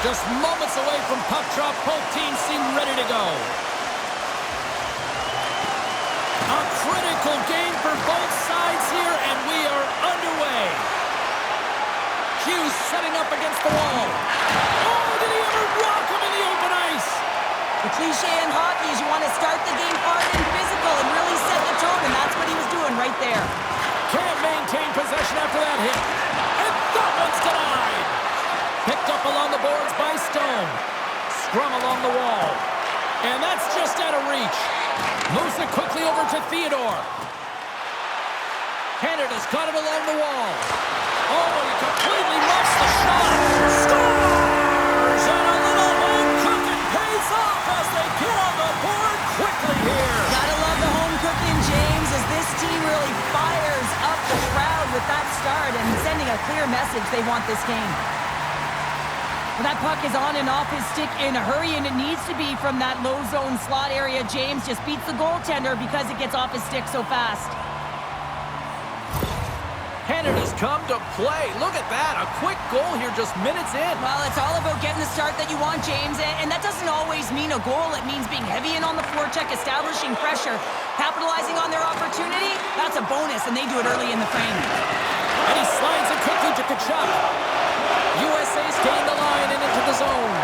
Just moments away from puck drop. Both teams seem ready to go. A critical game for both sides here, and we are underway. Hughes setting up against the wall. Oh, did he ever rock him in the open ice? The cliche in hockey is you want to start the game hard and physical and really set the tone, and that's what he was doing right there. Can't maintain possession after that hit. And that one's denied. Picked up along the boards by Stone. Scrum along the wall. And that's just out of reach. Moves it quickly over to Theodore. Canada's got it along the wall. Oh, he completely muffs the shot. Scores! And a little home cooking pays off as they get on the board quickly here. Gotta love the home cooking, James, as this team really fires up the crowd with that start and sending a clear message they want this game. That puck is on and off his stick in a hurry, and it needs to be from that low zone slot area. James just beats the goaltender because it gets off his stick so fast. Canada's come to play. Look at that. A quick goal here just minutes in. Well, it's all about getting the start that you want, James, and that doesn't always mean a goal. It means being heavy in on the forecheck, establishing pressure, capitalizing on their opportunity. That's a bonus, and they do it early in the frame. And he slides it quickly to Kachuk. USA's gained the line and into the zone.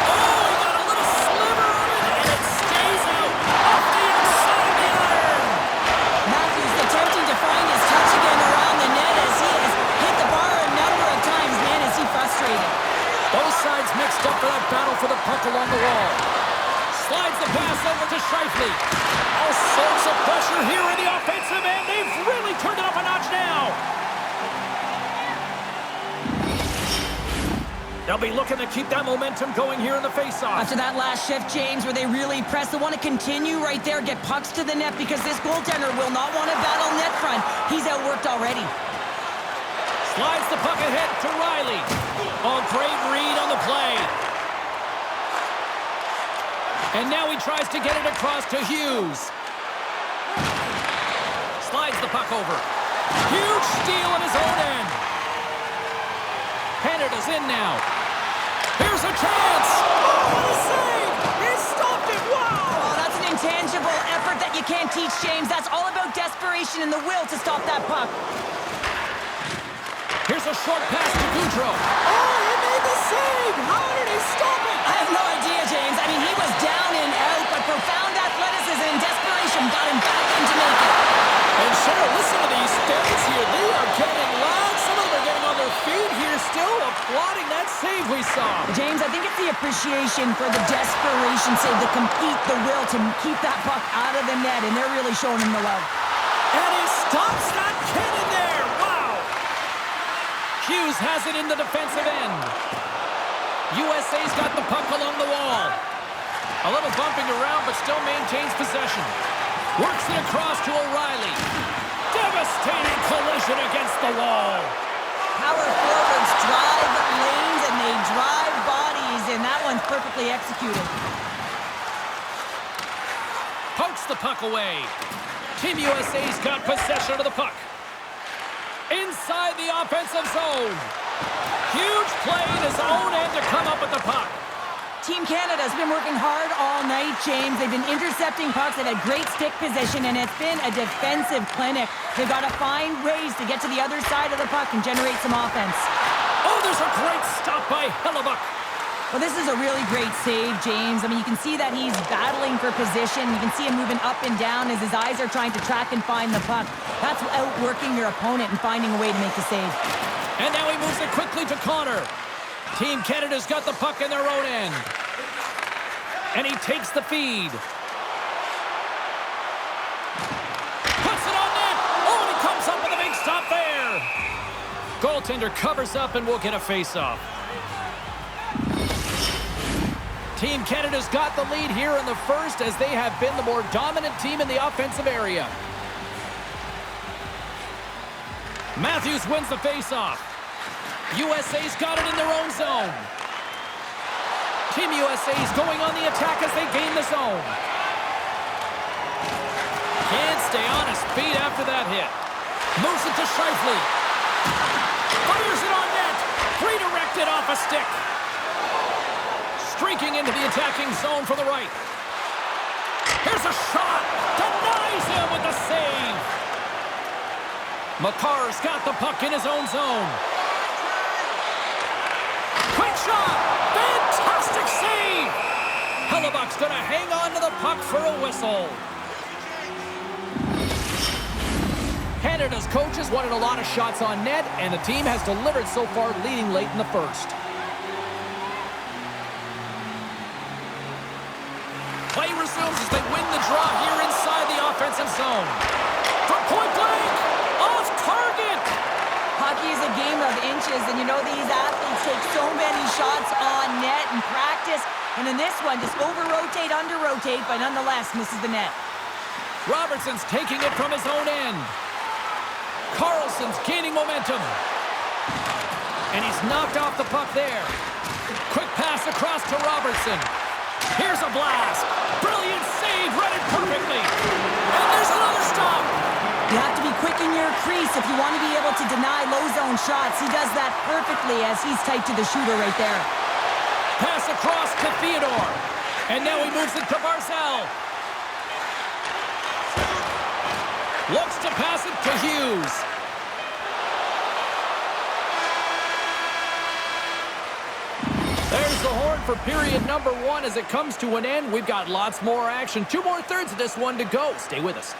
Oh, he got a little sliver of it, and it stays out off the inside of the iron. Matthews attempting to find his touch again around the net as he has hit the bar a number of times. Man, is he frustrated. Both sides mixed up for that battle for the puck along the wall. Slides the pass over to Scheifele. All sorts of pressure here in the offensive end. They've really turned it up a notch now. They'll be looking to keep that momentum going here in the faceoff. After that last shift, James, where they really press, they want to continue right there, get pucks to the net, because this goaltender will not want to battle net front. He's outworked already. Slides the puck ahead to Riley. Oh, great read on the play. And now he tries to get it across to Hughes. Slides the puck over. Huge steal at his own end. Canada's in now. Here's a chance. Oh, what a save. He stopped it. Wow. Oh, that's an intangible effort that you can't teach, James. That's all about desperation and the will to stop that puck. Here's a short pass to Goudreau. Oh, he made the save. How did he stop it? I have no idea, James. I mean, he was down and out, but profound athleticism and desperation got him back in to make it. And Cheryl, listen to these fans here. They are getting loud. Some of them are getting on their feet here, still applauding that save we saw. James, I think it's the appreciation for the desperation save, the compete, the will to keep that puck out of the net, and they're really showing him the love. And he stops that cannon there. Wow. Hughes has it in the defensive end. USA's got the puck along the wall. A little bumping around, but still maintains possession. Works it across to O'Reilly. Devastating collision against the wall. Power forwards drive lanes and they drive bodies, and that one's perfectly executed. Pokes the puck away. Team USA's got possession of the puck. Inside the offensive zone. Huge play in his own end to come up with the puck. Team Canada's been working hard all night, James. They've been intercepting pucks. They've had great stick position, and it's been a defensive clinic. They've got to find ways to get to the other side of the puck and generate some offense. Oh, there's a great stop by Hellebuck. Well, this is a really great save, James. I mean, you can see that he's battling for position. You can see him moving up and down as his eyes are trying to track and find the puck. That's outworking your opponent and finding a way to make the save. And now he moves it quickly to Connor. Team Canada's got the puck in their own end. And he takes the feed. Puts it on net. Oh, and he comes up with a big stop there. Goaltender covers up and we'll get a face-off. Team Canada's got the lead here in the first as they have been the more dominant team in the offensive area. Matthews wins the face-off. USA's got it in their own zone. Team USA's going on the attack as they gain the zone. Can't stay on his feet after that hit. Moves it to Scheifele. Fires it on net. Redirected off a stick. Streaking into the attacking zone from the right. Here's a shot. Denies him with the save. Makar's got the puck in his own zone. Quick shot. Fantastic save. Hellebuck's going to hang on to the puck for a whistle. Canada's coaches wanted a lot of shots on net, and the team has delivered so far, leading late in the first. Play resumes as they win the draw here inside the offensive zone. From point blank, off target. Hockey is a game of inches, and you know these athletes take so many shots on net in practice, and in this one, just over-rotate, under-rotate, but nonetheless misses the net. Robertson's taking it from his own end. Carlson's gaining momentum. And he's knocked off the puck there. Quick pass across to Robertson. Here's a blast. Brilliant save, read it perfectly. And there's another stop. You have to be quick in your crease if you want to be able to deny low zone shots. He does that perfectly as he's tight to the shooter right there. Pass across to Theodore. And now he moves it to Barzal. Looks to pass it to Hughes. There's the horn for period number 1 as it comes to an end. We've got lots more action. 2 more thirds of this one to go. Stay with us.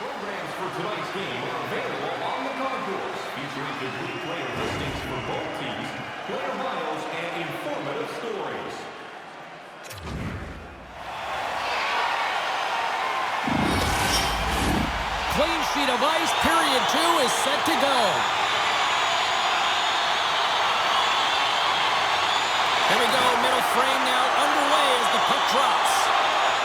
Programs for tonight's game are available on the concourse, featuring complete player listings for both teams, player bios, and informative stories. Clean sheet of ice. Period 2 is set to go. Here we go. Middle frame now underway as the puck drops.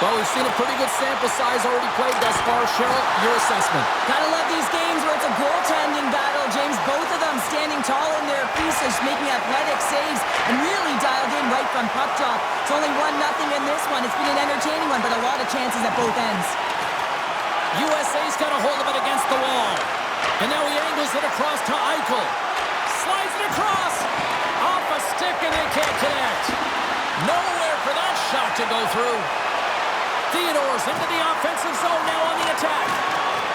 Well, we've seen a pretty good sample size already played thus far. Cheryl, your assessment. Gotta love these games where it's a goaltending battle, James. Both of them standing tall in their creases, making athletic saves, and really dialed in right from puck drop. It's only 1-0 in this one. It's been an entertaining one, but a lot of chances at both ends. USA's got a hold of it against the wall. And now he angles it across to Eichel. Slides it across. Off a stick and they can't connect. Nowhere for that shot to go through. Theodore's into the offensive zone now on the attack.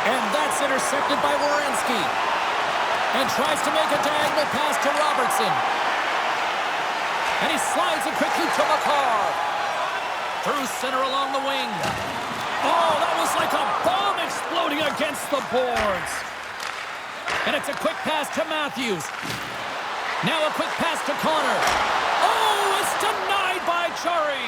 And that's intercepted by Werenski. And tries to make a diagonal pass to Robertson. And he slides it quickly to Makar. Through center along the wing. Oh, that was like a bomb exploding against the boards. And it's a quick pass to Matthews. Now a quick pass to Connor. Oh, it's denied by Chari.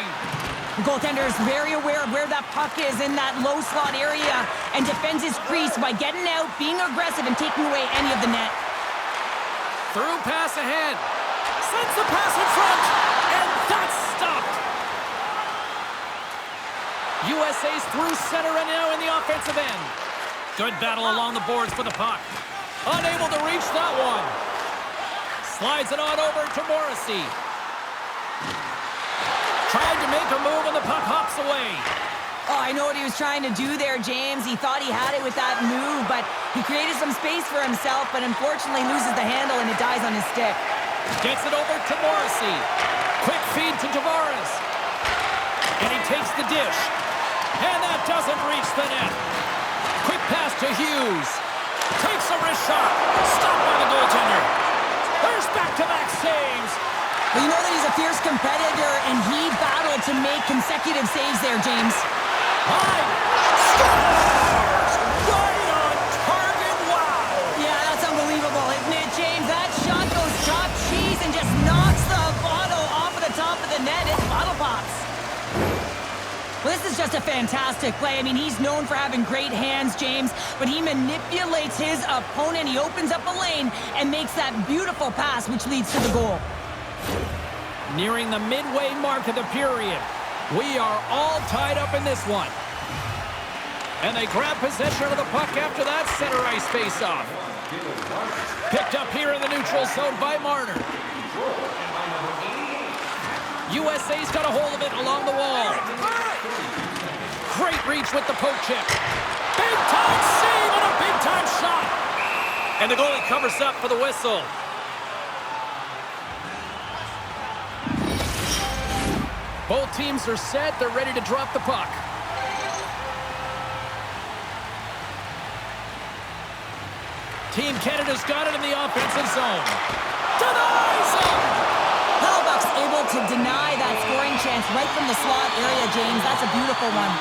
The goaltender is very aware of where that puck is in that low slot area and defends his crease by getting out, being aggressive, and taking away any of the net. Through pass ahead. Sends the pass in front. And that's stopped. USA's through center and now in the offensive end. Good battle along the boards for the puck. Unable to reach that one. Slides it on over to Morrissey. Tried to make a move and the puck hops away. Oh, I know what he was trying to do there, James. He thought he had it with that move, but he created some space for himself, but unfortunately loses the handle and it dies on his stick. Gets it over to Morrissey. Quick feed to Tavares. And he takes the dish. And that doesn't reach the net. Quick pass to Hughes. Takes a wrist shot. Stopped by the goaltender. There's back-to-back saves. Well, you know that he's a fierce competitor, and he battled to make consecutive saves there, James. High. Scores! Right on target. Wow. Yeah, that's unbelievable, isn't it, James? That shot goes top cheese and just knocks the bottle off of the top of the net. It bottle pops. Well, this is just a fantastic play. I mean, he's known for having great hands, James, but he manipulates his opponent. He opens up a lane and makes that beautiful pass, which leads to the goal. Nearing the midway mark of the period. We are all tied up in this one. And they grab possession of the puck after that center ice face-off. Picked up here in the neutral zone by Marner. USA's got a hold of it along the wall. Great reach with the poke check. Big-time save and a big-time shot. And the goalie covers up for the whistle. Both teams are set. They're ready to drop the puck. Team Canada's got it in the offensive zone. Denies him! Hellebuyck's able to deny that scoring chance right from the slot area, James. That's a beautiful one.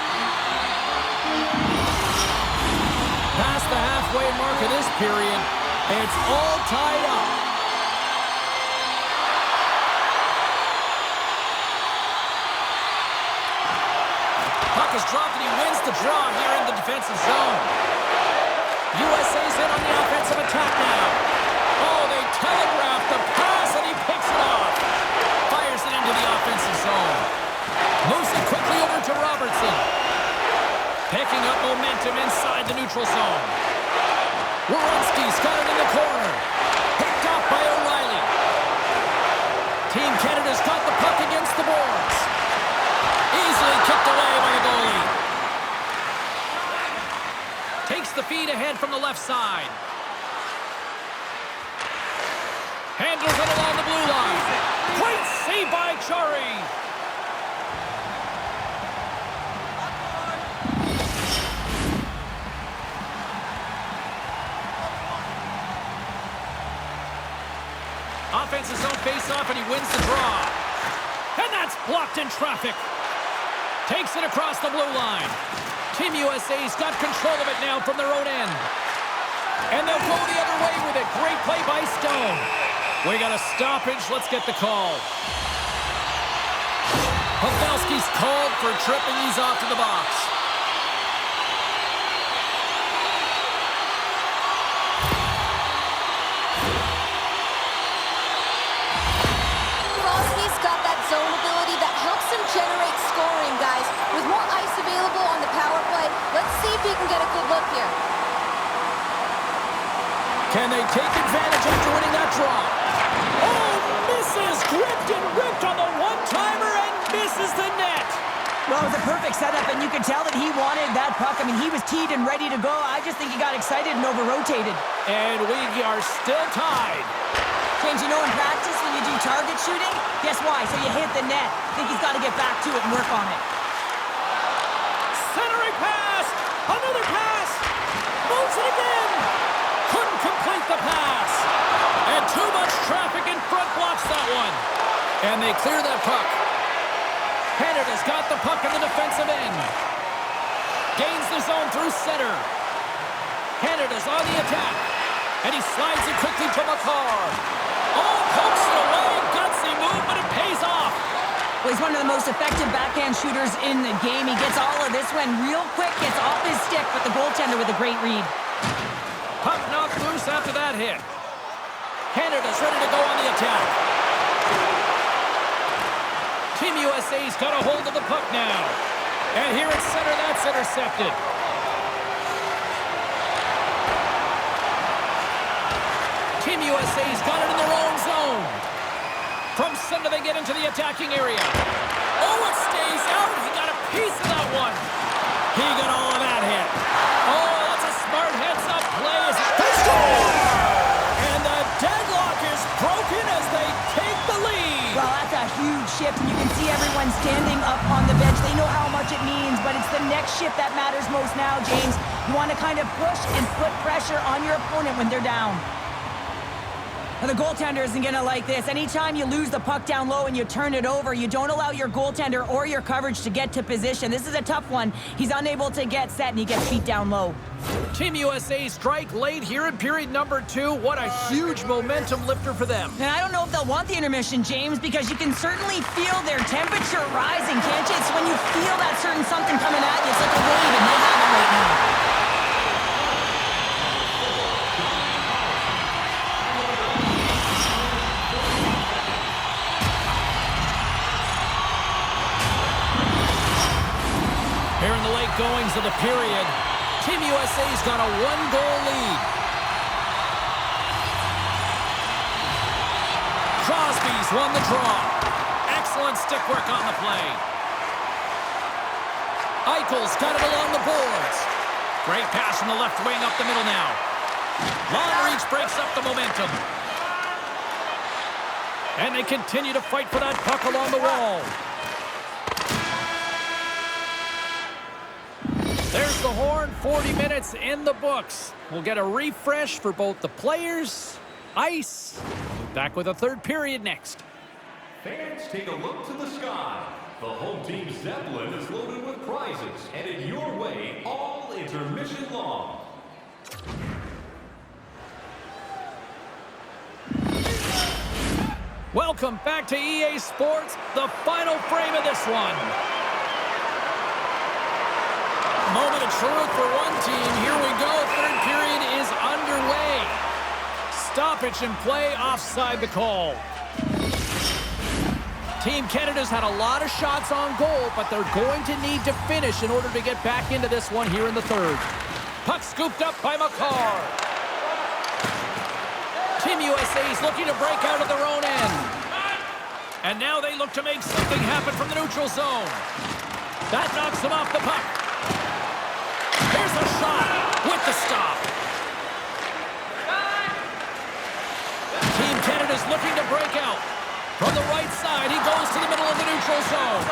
Past the halfway mark of this period, it's all tied up. Puck is dropped and he wins the draw here in the defensive zone. USA's in on the offensive attack now. Oh, they telegraphed the pass and he picks it off. Fires it into the offensive zone. Moves it quickly over to Robertson. Picking up momentum inside the neutral zone. Werenski's got it in the corner. Picked off by O'Reilly. Team Canada's got the puck against the boards. Easily kicked away by the goalie. Takes the feed ahead from the left side. Handles it along the blue line. Great save by Chari. Offensive zone face-off, and he wins the draw. And that's blocked in traffic. Takes it across the blue line. Team USA's got control of it now from their own end. And they'll go the other way with it. Great play by Stone. We got a stoppage. Let's get the call. Pavelski's called for tripping. He's off to the box. Pavelski's got that zone ability that helps him generate scoring, guys. With more ice available on the power play, let's see if he can get a good look here. Can they take advantage after winning that draw? Oh, misses! Gripped and ripped on the one-timer and misses the net. Well, it was a perfect setup, and you could tell that he wanted that puck. I mean, he was teed and ready to go. I just think he got excited and over-rotated. And we are still tied. James, you know in practice when you do target shooting, guess why? So you hit the net. I think he's got to get back to it and work on it. Centering pass! Another pass! Moves it again! Couldn't complete the pass. And too much traffic in front blocks that one. And they clear that puck. Canada's got the puck in the defensive end. Gains the zone through center. Canada's on the attack. And he slides it quickly to McCarr. Oh, pokes it away. Gutsy move, but it pays off. Well, he's one of the most effective backhand shooters in the game. He gets all of this one real quick, gets off his stick, but the goaltender with a great read. Puck knocked loose after that hit. Canada's ready to go on the attack. Team USA's got a hold of the puck now. And here at center, that's intercepted. Team USA's got it in their own zone. From center, they get into the attacking area. Oh, it stays out. He got a piece of that one. He got all of that hit. Oh, that's a smart heads-up play. They score! And the deadlock is broken as they take the lead. Well, that's a huge shift, and you can see everyone standing up on the bench. They know how much it means, but it's the next shift that matters most now, James. You want to kind of push and put pressure on your opponent when they're down. Now, the goaltender isn't going to like this. Anytime you lose the puck down low and you turn it over, you don't allow your goaltender or your coverage to get to position. This is a tough one. He's unable to get set, and he gets beat down low. Team USA strike late here in period number 2. What a huge momentum lifter for them. And I don't know if they'll want the intermission, James, because you can certainly feel their temperature rising, can't you? It's when you feel that certain something coming at you. It's like a wave, and they have it right now. Here in the late goings of the period, Team USA's got a 1-goal lead. Crosby's won the draw. Excellent stick work on the play. Eichel's got it along the boards. Great pass from the left wing up the middle now. Long reach breaks up the momentum. And they continue to fight for that puck along the wall. There's the horn. 40 minutes in the books. We'll get a refresh for both the players, ice. Back with a third period next. Fans, take a look to the sky. The home team Zeppelin is loaded with prizes, headed your way all intermission long. Welcome back to EA Sports, the final frame of this one. Moment of truth for one team. Here we go. Third period is underway. Stoppage in play, offside the call. Team Canada's had a lot of shots on goal, but they're going to need to finish in order to get back into this one here in the third. Puck scooped up by McCarr. Team USA is looking to break out of their own end. And now they look to make something happen from the neutral zone. That knocks them off the puck. Here's a shot with the stop. Team Canada's looking to break out. From the right side, he goes to the middle of the neutral zone.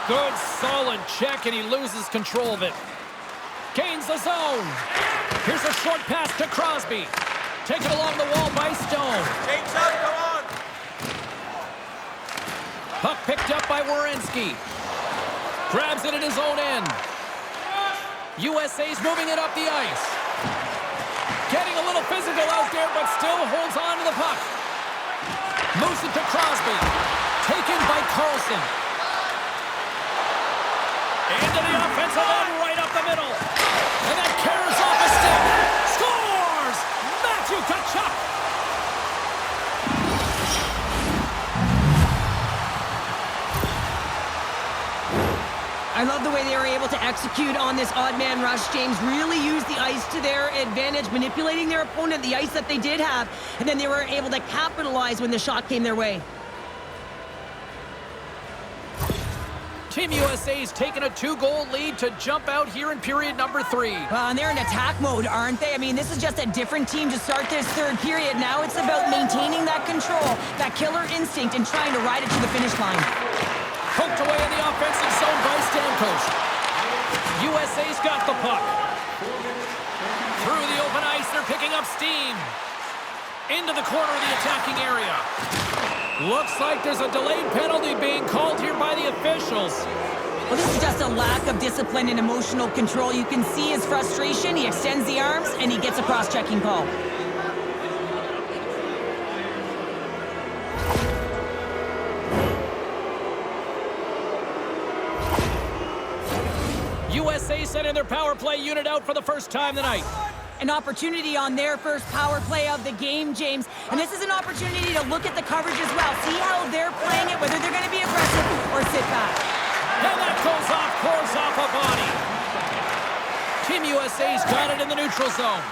Good, solid check, and he loses control of it. Gains the zone. Here's a short pass to Crosby. Taken along the wall by Stone. Takes up, come on. Puck picked up by Werenski. Grabs it at his own end. USA's moving it up the ice. Getting a little physical out there, but still holds on to the puck. Moves it to Crosby. Taken by Carlson. Into the offensive end, right up the middle. And that carries off a stick. Scores! Matthew Tkachuk! I love the way they were able to execute on this odd man rush, James. Really used the ice to their advantage, manipulating their opponent, the ice that they did have, and then they were able to capitalize when the shot came their way. Team USA's taken a 2-goal lead to jump out here in period number 3. Well, and they're in attack mode, aren't they? I mean, this is just a different team to start this third period. Now it's about maintaining that control, that killer instinct, and trying to ride it to the finish line. Poked away in the offensive zone by Stamkos. USA's got the puck. Through the open ice, they're picking up steam. Into the corner of the attacking area. Looks like there's a delayed penalty being called here by the officials. Well, this is just a lack of discipline and emotional control. You can see his frustration. He extends the arms, and he gets a cross-checking call. USA sending their power play unit out for the first time tonight. An opportunity on their first power play of the game, James. And this is an opportunity to look at the coverage as well. See how they're playing it, whether they're going to be aggressive or sit back. And that goes off, pours off a body. Team USA's got it in the neutral zone.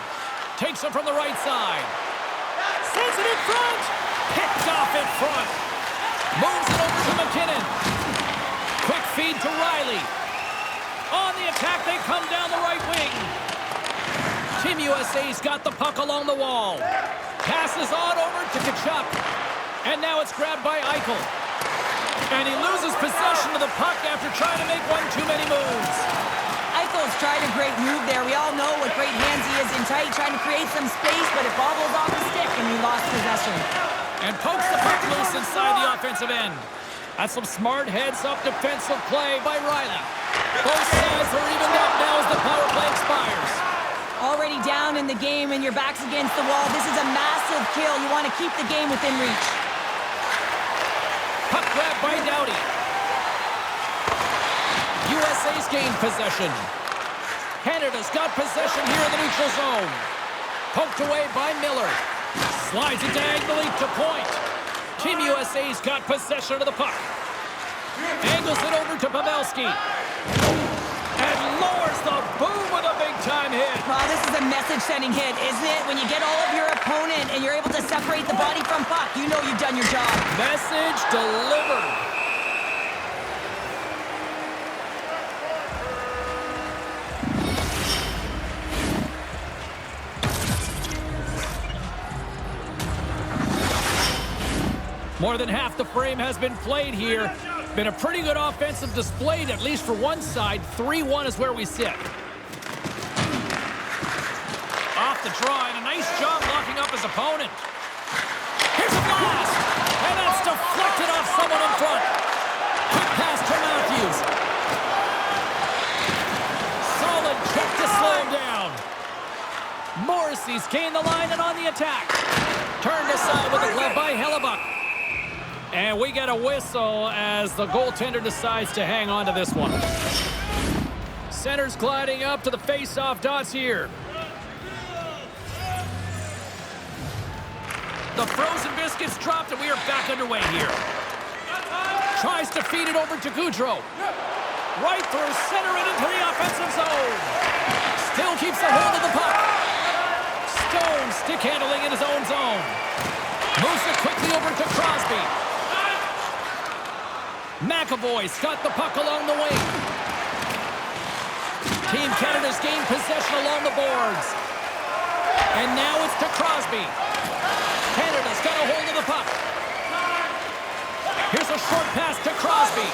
Takes it from the right side. Sends it in front. Picked off in front. Moves it over to McKinnon. Quick feed to Riley. On the attack, they come down the right wing. Team USA's got the puck along the wall. Passes on over to Tkachuk. And now it's grabbed by Eichel. And he loses possession of the puck after trying to make one too many moves. Eichel's tried a great move there. We all know what great hands he is in tight, trying to create some space, but it bobbled off the stick and he lost possession. And pokes the puck loose inside the offensive end. That's some smart heads-up defensive play by Riley. Both sides are evened up now as the power play expires. Already down in the game and your back's against the wall. This is a massive kill. You want to keep the game within reach. Puck grab by Doughty. USA's gained possession. Canada's got possession here in the neutral zone. Poked away by Miller. Slides it diagonally to point. Team USA's got possession of the puck. Angles it over to Pavelski. And lowers the boom with a big-time hit. Well, this is a message-sending hit, isn't it? When you get all of your opponent and you're able to separate the body from puck, you know you've done your job. Message delivered. More than half the frame has been played here. Been a pretty good offensive display, at least for one side. 3-1 is where we sit. Off the draw, and a nice job locking up his opponent. Here's a blast! And that's deflected off someone in front. Quick pass to Matthews. Solid kick to slow him down. Morrissey's gained the line and on the attack. Turned aside with a glove by Hellebuck. And we get a whistle as the goaltender decides to hang on to this one. Center's gliding up to the face-off dots here. The frozen biscuits dropped, and we are back underway here. Tries to feed it over to Goudreau. Right through center and into the offensive zone. Still keeps a hold of the puck. Stone stick handling in his own zone. Moves it quickly over to Crosby. McAvoy's got the puck along the wing. Team Canada's gained possession along the boards. And now it's to Crosby. Canada's got a hold of the puck. Here's a short pass to Crosby.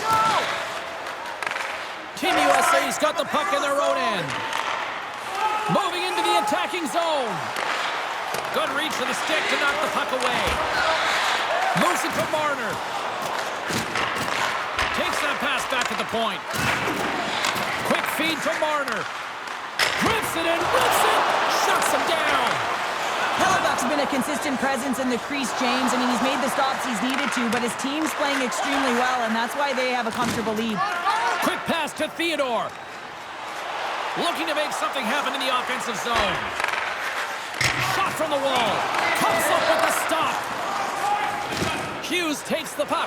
Team USA's got the puck in their own end. Moving into the attacking zone. Good reach for the stick to knock the puck away. Moves it to Marner. Takes that pass back at the point. Quick feed to Marner. Grips it and rips it. Shuts him down. Hellebuck's been a consistent presence in the crease, James. I mean, he's made the stops he's needed to, but his team's playing extremely well, and that's why they have a comfortable lead. Quick pass to Theodore. Looking to make something happen in the offensive zone. Shot from the wall. Comes up with the stop. Hughes takes the puck.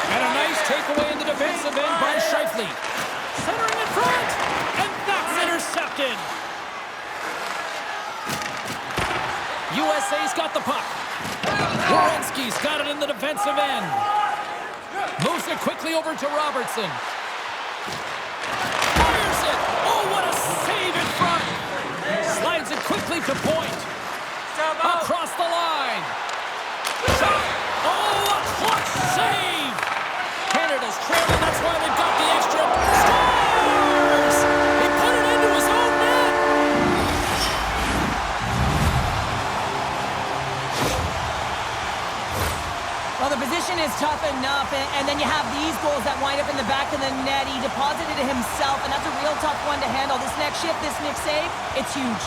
And a nice takeaway in the defensive end by Scheifele. Centering in front. And that's intercepted. USA's got the puck. Werenski's got it in the defensive end. Moves it quickly over to Robertson. Fires it. Oh, what a save in front. Slides it quickly to point. Across the line. Shot. Oh, a clutch save. Canada's trailing. That's why they've got the extra. Scores! He put it into his own net. Well, the position is tough enough, and then you have these goals that wind up in the back of the net. He deposited it himself, and that's a real tough one to handle. This next shift, this next save, it's huge.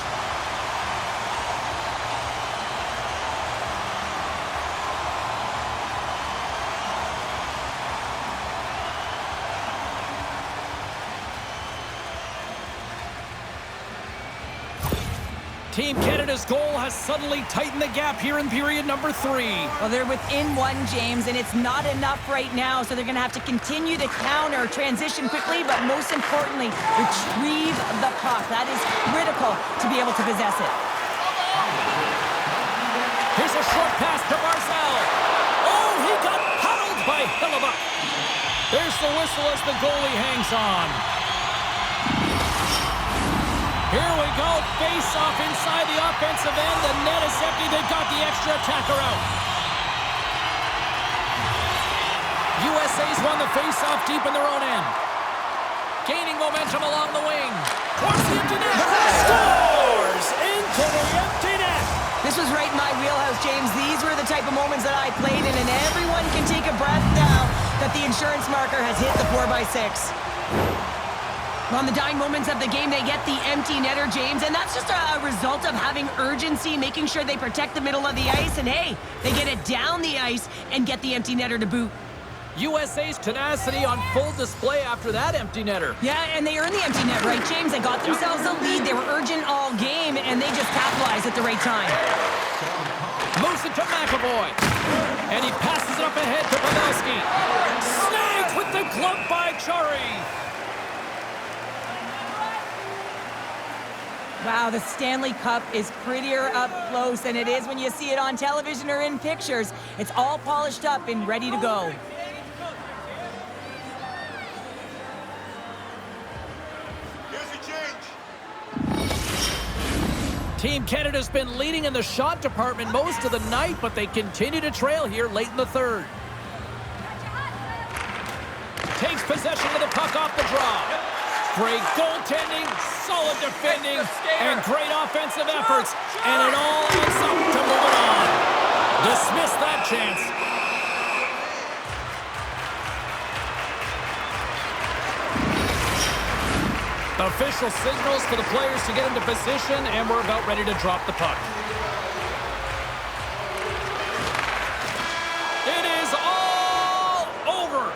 Team Canada's goal has suddenly tightened the gap here in period number 3. Well, they're within one, James, and it's not enough right now, so they're going to have to continue to counter, transition quickly, but most importantly, retrieve the puck. That is critical to be able to possess it. Here's a short pass to Barzal. Oh, he got paddled by Hellebuck. There's the whistle as the goalie hangs on. Here we go, face off inside the offensive end. The net is empty. They've got the extra attacker out. USA's won the face-off deep in their own end. Gaining momentum along the wing. Towards the empty net. Scores into the empty net. This was right in my wheelhouse, James. These were the type of moments that I played in, and everyone can take a breath now that the insurance marker has hit the 4x6. On the dying moments of the game, they get the empty netter, James, and that's just a result of having urgency, making sure they protect the middle of the ice, and hey, they get it down the ice and get the empty netter to boot. USA's tenacity on full display after that empty netter. Yeah, and they earned the empty net, right, James? They got themselves a lead. They were urgent all game, and they just capitalized at the right time. Moves it to McAvoy. And he passes it up ahead to Pavelski. Snagged with the glove by Chari. Wow, the Stanley Cup is prettier up close than it is when you see it on television or in pictures. It's all polished up and ready to go. Team Canada's been leading in the shot department most of the night, but they continue to trail here late in the third. Takes possession of the puck off the draw. Great goaltending, solid defending, and great offensive efforts. And it all adds up to move it on. Dismiss that chance. Official signals for the players to get into position, and we're about ready to drop the puck. It is all over.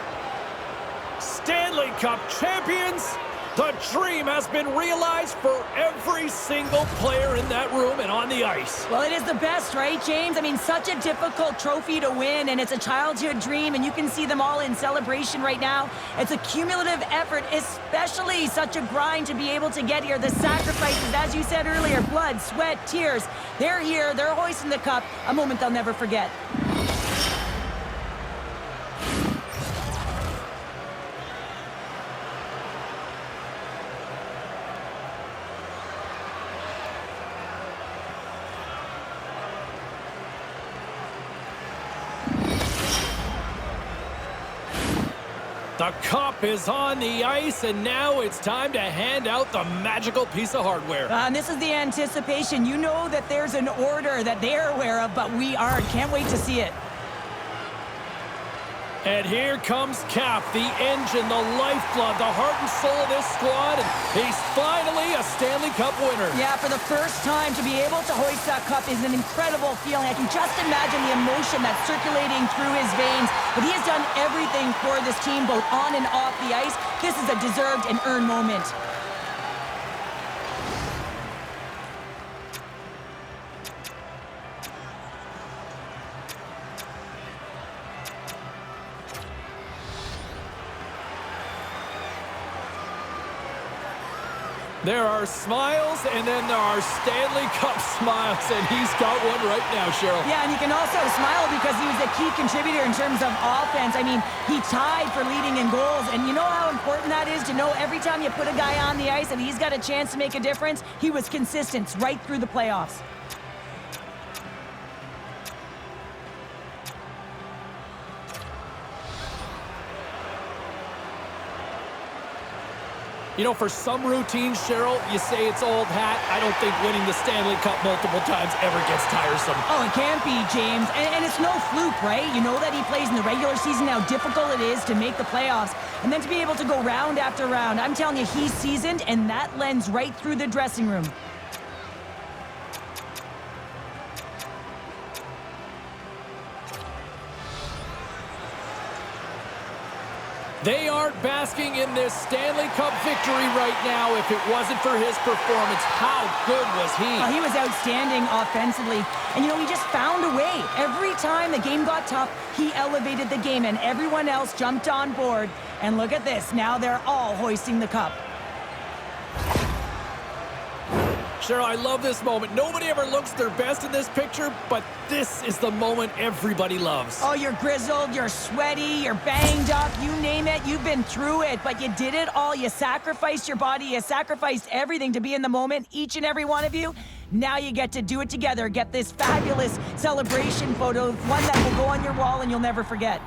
Stanley Cup champions. The dream has been realized for every single player in that room and on the ice. Well, it is the best, right, James? I mean, such a difficult trophy to win, and it's a childhood dream, and you can see them all in celebration right now. It's a cumulative effort, especially such a grind to be able to get here. The sacrifices, as you said earlier, blood, sweat, tears. They're here, they're hoisting the cup, a moment they'll never forget. The cup is on the ice, and now it's time to hand out the magical piece of hardware. And this is the anticipation. You know that there's an order that they're aware of, but we aren't. Can't wait to see it. And here comes Cap, the engine, the lifeblood, the heart and soul of this squad, and he's finally a Stanley Cup winner. Yeah, for the first time to be able to hoist that cup is an incredible feeling. I can just imagine the emotion that's circulating through his veins. But he has done everything for this team, both on and off the ice. This is a deserved and earned moment. There are smiles, and then there are Stanley Cup smiles, and he's got one right now, Cheryl. Yeah, and you can also smile because he was a key contributor in terms of offense. I mean, he tied for leading in goals, and you know how important that is to know every time you put a guy on the ice and he's got a chance to make a difference. He was consistent right through the playoffs. You know, for some routines, Cheryl, you say it's old hat. I don't think winning the Stanley Cup multiple times ever gets tiresome. Oh, it can't be, James. And it's no fluke, right? You know that he plays in the regular season, how difficult it is to make the playoffs. And then to be able to go round after round. I'm telling you, he's seasoned, and that lends right through the dressing room. They aren't basking in this Stanley Cup victory right now. If it wasn't for his performance, how good was he? He was outstanding offensively. And, you know, he just found a way. Every time the game got tough, he elevated the game, and everyone else jumped on board. And look at this. Now they're all hoisting the cup. Cheryl, I love this moment. Nobody ever looks their best in this picture, but this is the moment everybody loves. Oh, you're grizzled, you're sweaty, you're banged up, you name it, you've been through it, but you did it all. You sacrificed your body, you sacrificed everything to be in the moment, each and every one of you. Now you get to do it together, get this fabulous celebration photo, one that will go on your wall and you'll never forget.